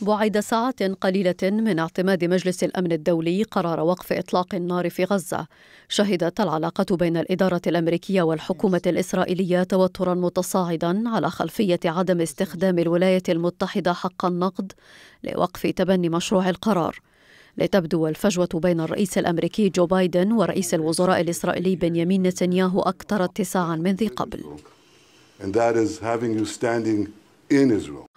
بعد ساعات قليلة من اعتماد مجلس الأمن الدولي قرار وقف إطلاق النار في غزة، شهدت العلاقة بين الإدارة الأمريكية والحكومة الإسرائيلية توتراً متصاعداً على خلفية عدم استخدام الولايات المتحدة حق النقد لوقف تبني مشروع القرار، لتبدو الفجوة بين الرئيس الأمريكي جو بايدن ورئيس الوزراء الإسرائيلي بنيامين نتنياهو أكثر اتساعاً من ذي قبل.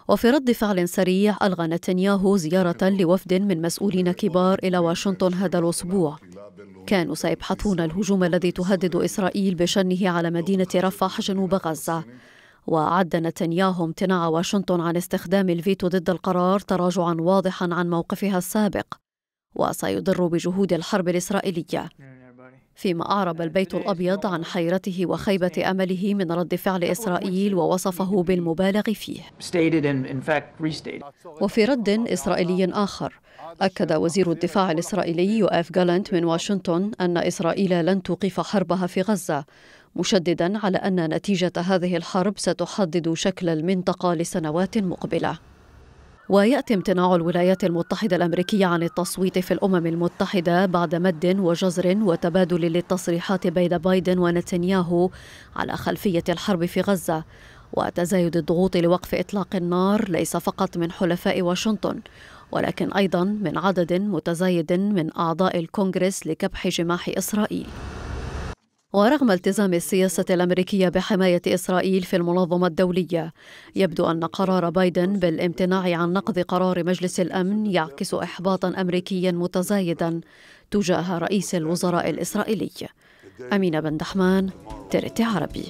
وفي رد فعل سريع ألغى نتنياهو زيارة لوفد من مسؤولين كبار إلى واشنطن هذا الأسبوع. كانوا سيبحثون الهجوم الذي تهدد إسرائيل بشنه على مدينة رفح جنوب غزة. وعد نتنياهو امتناع واشنطن عن استخدام الفيتو ضد القرار تراجعا واضحا عن موقفها السابق، وسيضر بجهود الحرب الإسرائيلية. فيما أعرب البيت الأبيض عن حيرته وخيبة أمله من رد فعل إسرائيل ووصفه بالمبالغ فيه. وفي رد إسرائيلي آخر، أكد وزير الدفاع الإسرائيلي يوآف جالانت من واشنطن أن إسرائيل لن توقف حربها في غزة، مشددا على أن نتيجة هذه الحرب ستحدد شكل المنطقة لسنوات مقبلة. ويأتي امتناع الولايات المتحدة الأمريكية عن التصويت في الأمم المتحدة بعد مد وجزر وتبادل للتصريحات بين بايدن ونتنياهو على خلفية الحرب في غزة، وتزايد الضغوط لوقف إطلاق النار ليس فقط من حلفاء واشنطن، ولكن أيضا من عدد متزايد من أعضاء الكونغرس لكبح جماح إسرائيل. ورغم التزام السياسة الأمريكية بحماية إسرائيل في المنظمة الدولية، يبدو أن قرار بايدن بالامتناع عن نقض قرار مجلس الأمن يعكس إحباطا أمريكيا متزايدا تجاه رئيس الوزراء الإسرائيلي. أمينة بن دحمان، TRT عربي.